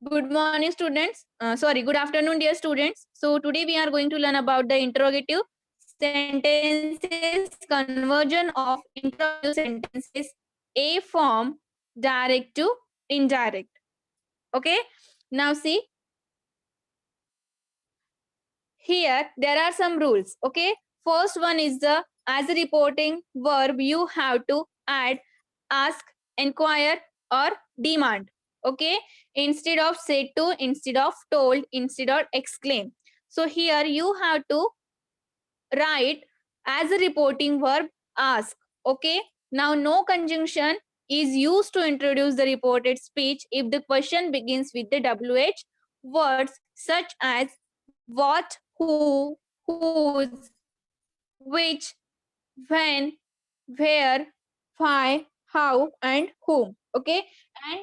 Good morning, students. Good afternoon, dear students. So today we are going to learn about the interrogative sentences, conversion of interrogative sentences, A form, direct to indirect. Okay. Now see, here there are some rules. Okay. First one is the as a reporting verb, you have to add ask, inquire, or demand. Okay, instead of said to, instead of told, instead of exclaim. So here you have to write as a reporting verb ask. Okay, now no conjunction is used to introduce the reported speech if the question begins with the WH words such as what, who, whose, which, when, where, why, how, and whom. Okay, and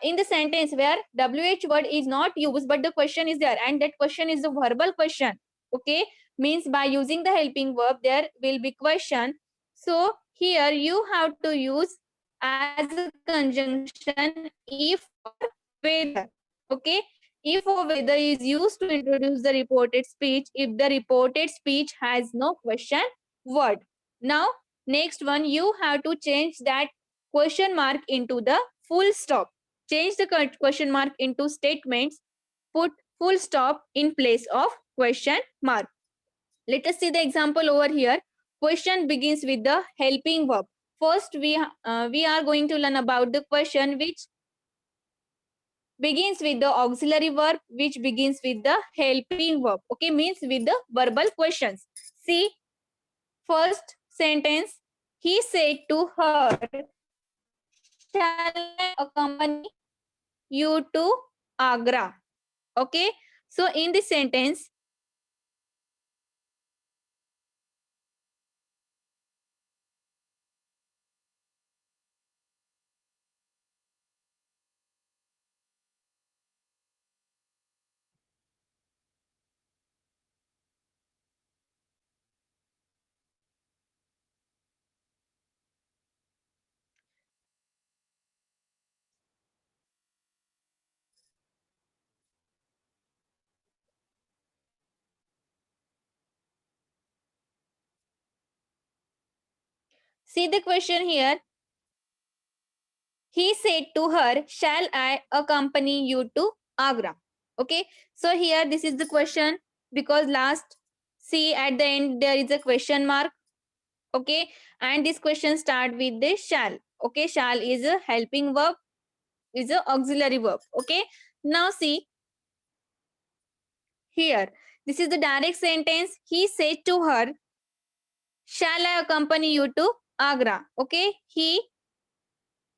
in the sentence where WH word is not used but the question is there and that question is a verbal question. Okay, means by using the helping verb there will be question. So here you have to use as a conjunction if or whether. Okay, if or whether is used to introduce the reported speech if the reported speech has no question word. Now next one, you have to change that question mark into the full stop. Change the question mark into statements. Put full stop in place of question mark. Let us see the example over here. Question begins with the helping verb. First, we are going to learn about the question which begins with the auxiliary verb, which begins with the helping verb. Okay, means with the verbal questions. See, first sentence. He said to her, shall I accompany you to Agra? Okay. So in this sentence, see the question here. He said to her, shall I accompany you to Agra? Okay. So here this is the question because last see at the end there is a question mark. Okay. And this question start with the shall. Okay. Shall is a helping verb, is a auxiliary verb. Okay. Now see here. This is the direct sentence. He said to her, shall I accompany you to Agra? Okay. He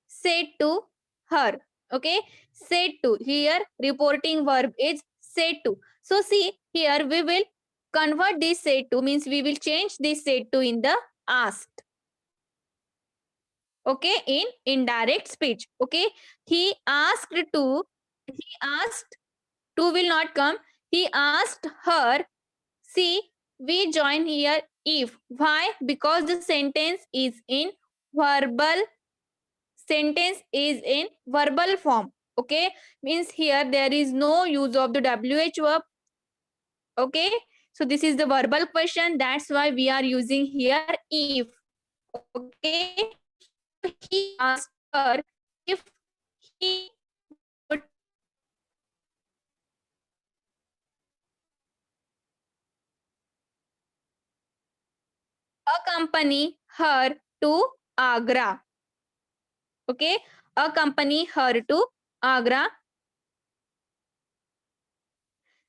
said to her. Okay. Said to. Here reporting verb is said to. So see here we will convert this said to means we will change this said to in the asked. Okay. In indirect speech. Okay. He asked to. He asked to will not come. He asked her. See, we join here if. Why? Because the sentence is in verbal form. Okay, means here there is no use of the WH verb. Okay, so this is the verbal question. That's why we are using here if. Okay, he asked her if he would accompany her to Agra. Okay, accompany her to Agra.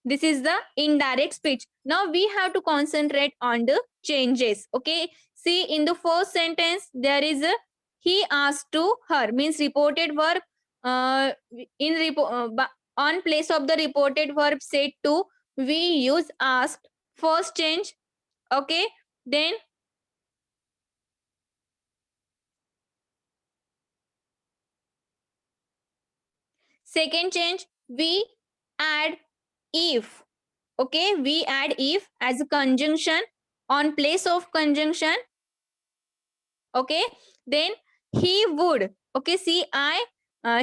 This is the indirect speech. Now we have to concentrate on the changes. Okay, see in the first sentence there is a he asked to her means reported verb in on place of the reported verb said to we use asked. First change. Okay, then second change we add if. Okay, we add if as a conjunction on place of conjunction. Okay, then he would. Okay, see I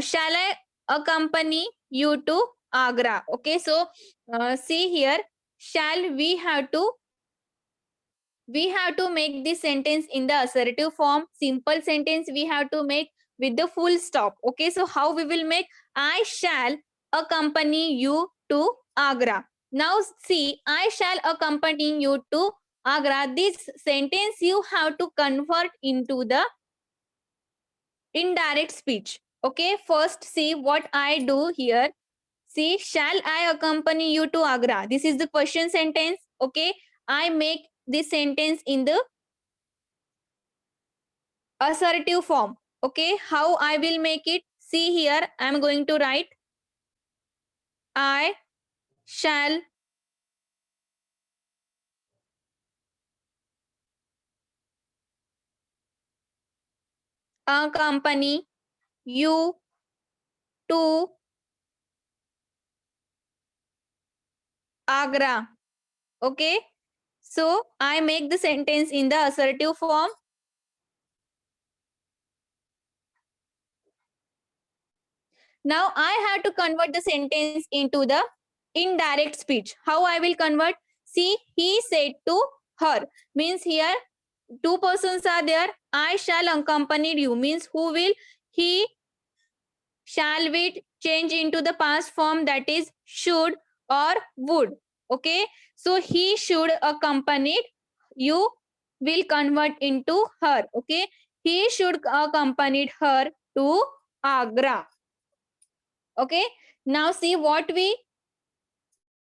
shall I accompany you to Agra. Okay, so see here, shall we have to make this sentence in the assertive form. Simple sentence we have to make with the full stop. Okay, so how we will make? I shall accompany you to Agra. Now see, I shall accompany you to Agra. This sentence you have to convert into the indirect speech. Okay, first see what I do here. See, shall I accompany you to Agra? This is the question sentence. Okay, I make this sentence in the assertive form. Okay, how I will make it? See here, I am going to write I shall accompany you to Agra. Okay, so I make the sentence in the assertive form. Now I have to convert the sentence into the indirect speech. How I will convert? See, he said to her. Means here two persons are there. I shall accompany you. Means who will? He. Shall we change into the past form, that is should or would. Okay. So he should accompany you will convert into her. Okay. He should accompany her to Agra. Okay, now see what we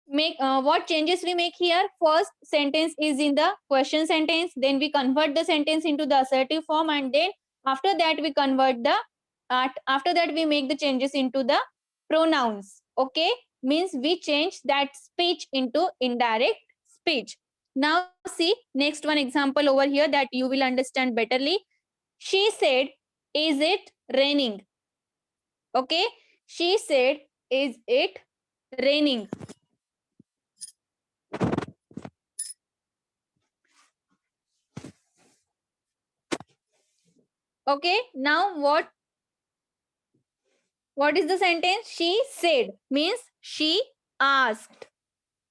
make, what changes we make here. First sentence is in the question sentence, then we convert the sentence into the assertive form, and then after that we convert the after that we make the changes into the pronouns. Okay, means we change that speech into indirect speech. Now see next one example over here that you will understand betterly. She said, is it raining? Okay, she said, is it raining? Okay, now what is the sentence? She said means she asked.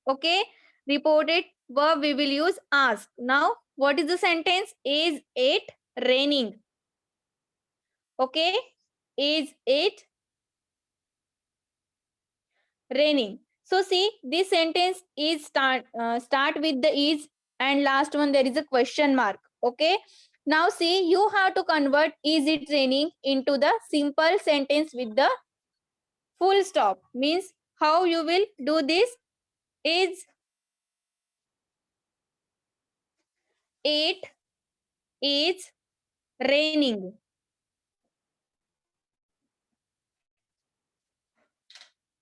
Okay, reported verb we will use ask. Now what is the sentence? Is it raining? Okay, is it raining? So see, this sentence is start with the is, and last one there is a question mark. Okay, now see, you have to convert is it raining into the simple sentence with the full stop. Means how you will do this? Is it is raining?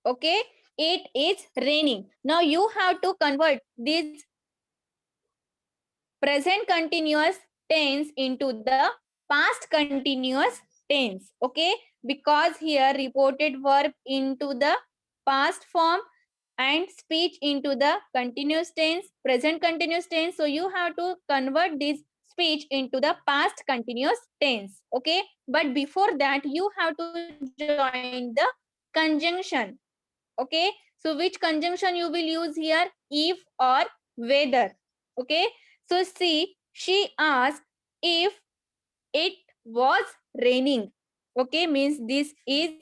Okay, it is raining. Now you have to convert this present continuous tense into the past continuous tense. Okay, because here reported verb into the past form and speech into the continuous tense, present continuous tense. So you have to convert this speech into the past continuous tense. Okay, but before that you have to join the conjunction. Okay, so which conjunction you will use here? If or whether. Okay, so see, she asked if it was raining. Okay, means this is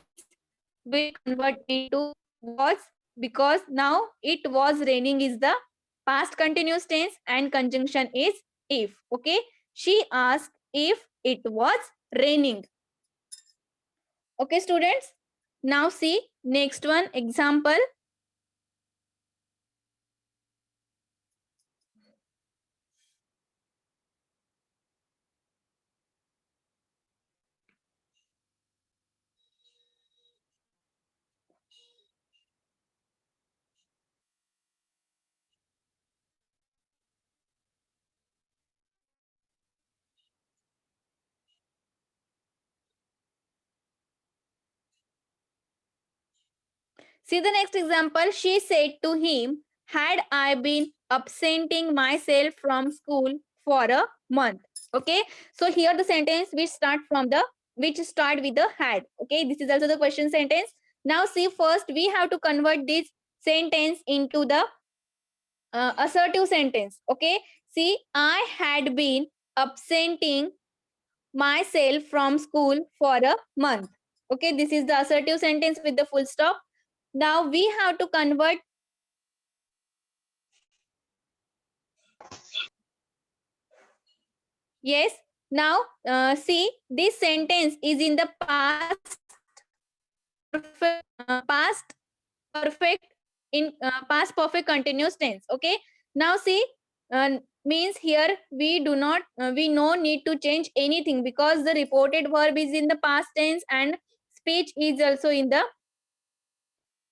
will convert into was, because now it was raining is the past continuous tense and conjunction is if. Okay, she asked if it was raining. Okay, students, now see next one example. See the next example. She said to him, had I been absenting myself from school for a month. Okay, so here the sentence which start with the had. Okay, this is also the question sentence. Now see, first we have to convert this sentence into the assertive sentence. Okay, see, I had been absenting myself from school for a month. Okay, this is the assertive sentence with the full stop. Now we have to convert. Yes, now see, this sentence is in the past perfect in past perfect continuous tense. Okay, now see, means here we do not we no need to change anything because the reported verb is in the past tense and speech is also in the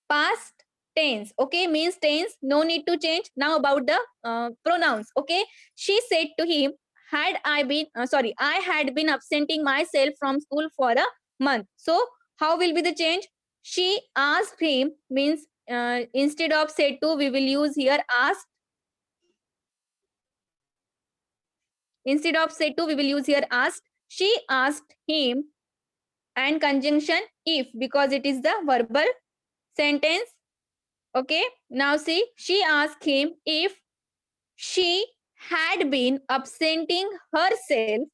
past tense. Okay, means tense, no need to change. Now about the pronouns. Okay, she said to him, had I been I had been absenting myself from school for a month. So how will be the change? She asked him, means instead of said to, we will use here asked. Instead of said to, we will use here asked. She asked him, and conjunction if, because it is the verbal sentence. Okay, now see, she asked him if she had been absenting herself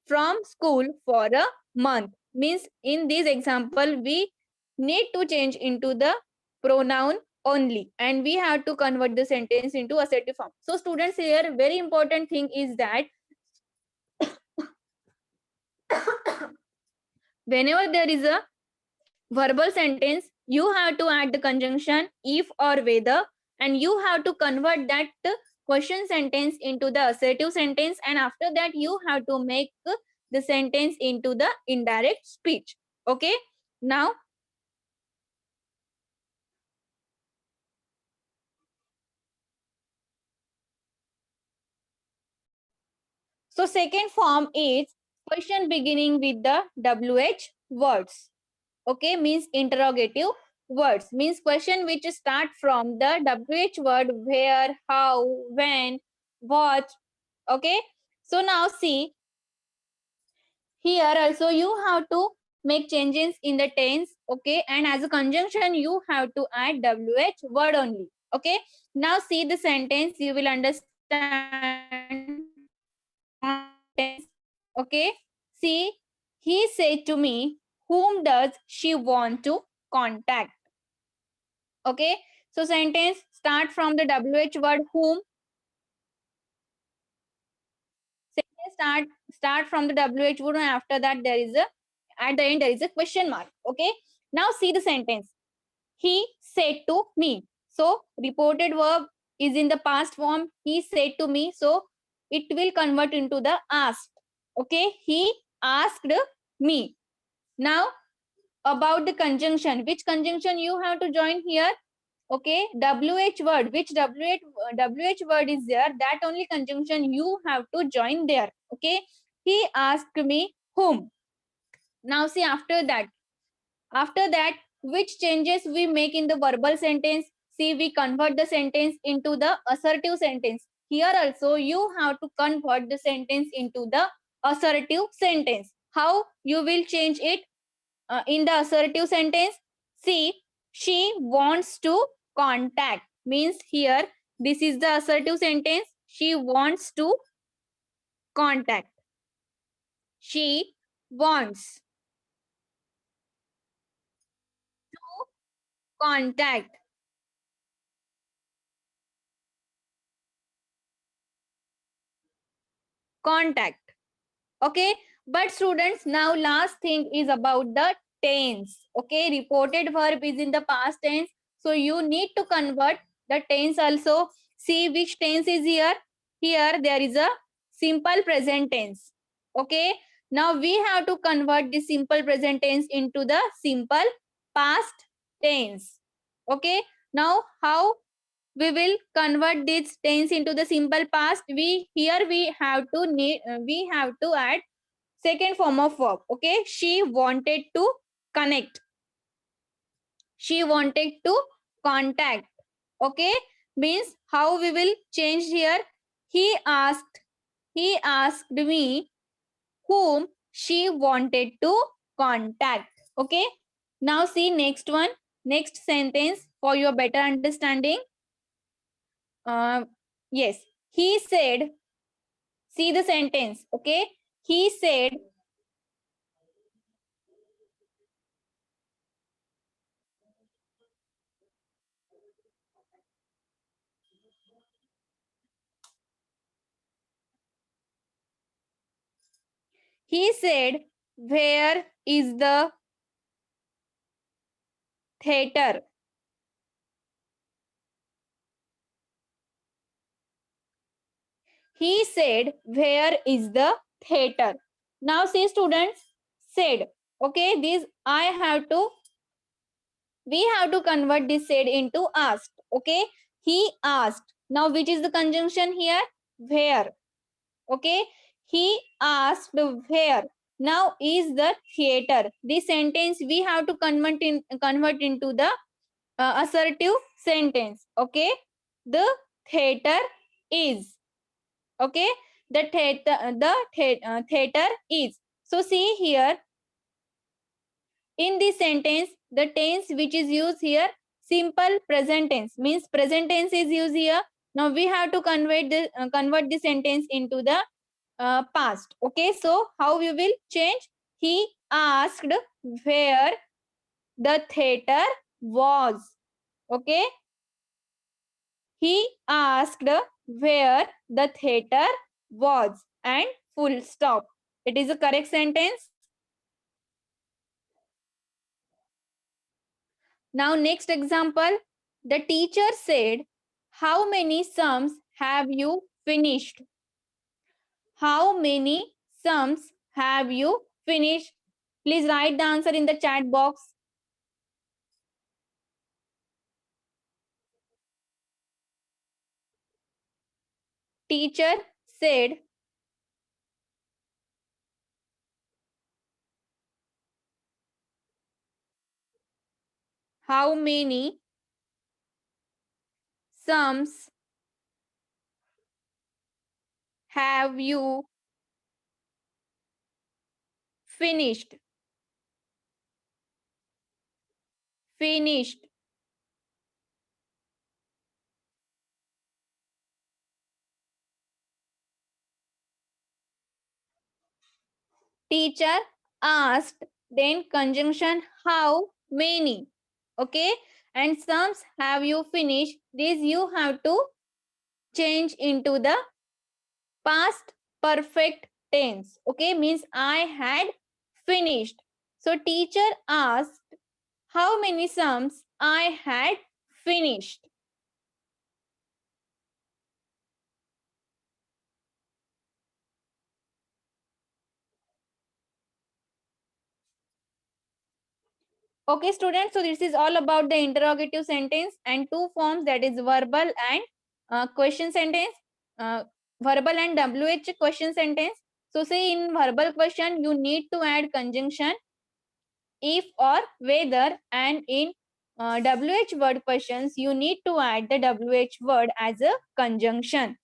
from school for a month. Means in this example, we need to change into the pronoun only, and we have to convert the sentence into assertive form. So students, here very important thing is that whenever there is a verbal sentence, you have to add the conjunction if or whether, and you have to convert that question sentence into the assertive sentence, and after that you have to make the sentence into the indirect speech. Okay, now so second form is question beginning with the WH words. Okay, means interrogative words, means question which start from the WH word, where, how, when, what. Okay, so now see, here also you have to make changes in the tense. Okay, and as a conjunction you have to add WH word only. Okay, now see the sentence, you will understand. Okay, see, he said to me, whom does she want to contact? Okay, so sentence start from the WH word whom. Sentence start from the WH word, and after that there is a, at the end there is a question mark. Okay, now see the sentence, he said to me. So reported verb is in the past form, he said to me, so it will convert into the asked. Okay, he asked me. Now about the conjunction, which conjunction you have to join here? Okay, WH word, which WH word is there, that only conjunction you have to join there. Okay, he asked me whom. Now see, after that which changes we make in the verbal sentence? See, we convert the sentence into the assertive sentence. Here also you have to convert the sentence into the assertive sentence. How you will change it in the assertive sentence? See, she wants to contact, means here this is the assertive sentence, she wants to contact. She wants to contact. Contact. Okay, but students, now last thing is about the tense. Okay, reported verb is in the past tense, so you need to convert the tense also. See which tense is here. Here there is a simple present tense. Okay, now we have to convert the simple present tense into the simple past tense. Okay, now how we will convert this tense into the simple past? We here we have to add second form of verb. Okay, she wanted to connect, she wanted to contact. Okay, means how we will change here? He asked me whom she wanted to contact. Okay, Now see next one, next sentence for your better understanding. Yes, he said, see the sentence, okay? He said, where is the theater? He said, where is the theater? Now see students, said, okay, this we have to convert this said into asked, okay? He asked. Now which is the conjunction here? Where, okay? He asked where. Now is the theater. This sentence we have to convert into the assertive sentence, okay? The theater is, okay? The theater is. So see here, in this sentence, the tense which is used here, simple present tense, means present tense is used here. Now we have to convert the sentence into the past, okay? So how we will change? He asked where the theater was, okay? He asked where the theater was, and full stop. It is a correct sentence. Now next example, the teacher said, how many sums have you finished? How many sums have you finished? Please write the answer in the chat box. Teacher said, how many sums have you finished? Finished. Teacher asked, then conjunction how many, okay? And sums have you finished? This you have to change into the past perfect tense, okay? Means I had finished. So teacher asked how many sums I had finished. Okay students, so this is all about the interrogative sentence and two forms, that is verbal and question sentence, verbal and WH question sentence. So say in verbal question you need to add conjunction if or whether, and in WH word questions you need to add the WH word as a conjunction.